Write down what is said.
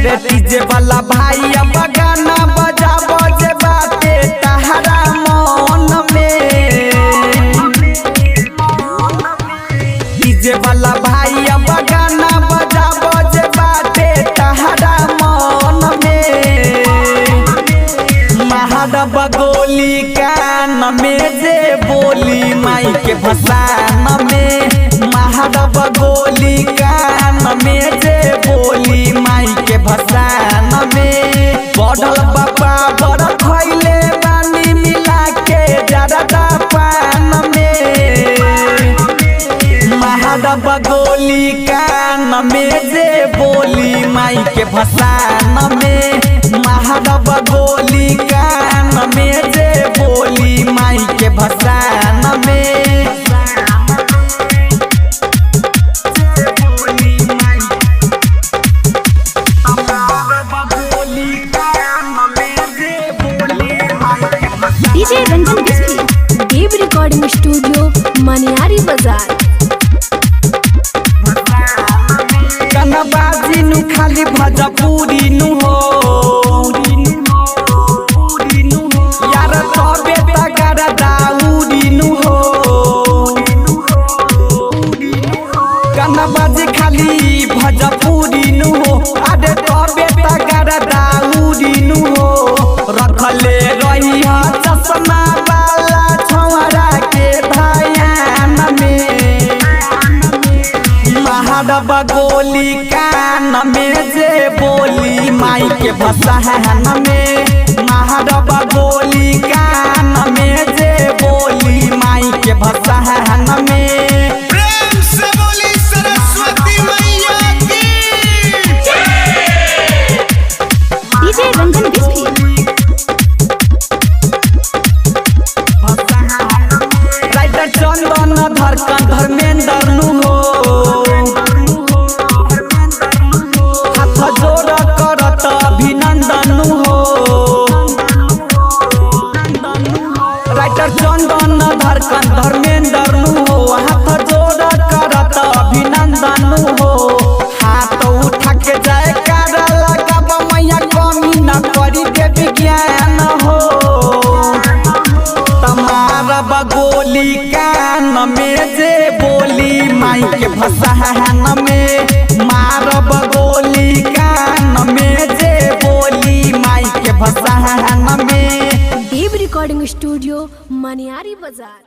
अरे डीजे वाला भाई अब गाना बजा बजे बाटे तहरा मन में। डीजे वाला भाई अब गाना बजा बजे बाटे तहरा मन में। महारब गोली कान में जे बोली माई के भसान में। महारब गोली कान में जे बोली माई के भसान में। बढ़ल बाबा बड़ खैले बानी मिला के जरदा पान में। महारब गोली कान में जे बोली माई के भसान में। महारब गोली कान में जे बोली माई के भसान में। डीजे रंजन बिस्की देव रिकॉर्डिंग स्टूडियो मनियारी बाजार। कनबाजी नु खाली भजपुरी नु हो यार तबे तगर दाऊरी नु हो। कनबाजी खाली भजपुरी नु हो अरे तबे तगर दाऊरी नु हो। रखले रही चश्मा वाला छौरा के ध्यान में। महारब गोली कान में जे बोली माई के भसान में। महारब गोली कान में जे बोली माई के भसान में। प्रेम से बोली सरस्वती मैया की। डीजे रंजन बिस्की राइटर चंदन धड़कन धर्मेंद्र नु हो हाथ जोड़ करत अभिनंदन नु हो। राइटर चंदन धड़कन धर्मेंद्र नु हो हाथ जोड़ करत अभिनंदन नु हो। हाथ उठा के जाए कर लगाब मैया कमी न करी के विज्ञान हो। तमारब गोली कान में जे बोली माई के भसान में। मारब गोली कान में जे बोली माई के भसान में। देव रिकॉर्डिंग स्टूडियो मनियारी बाजार।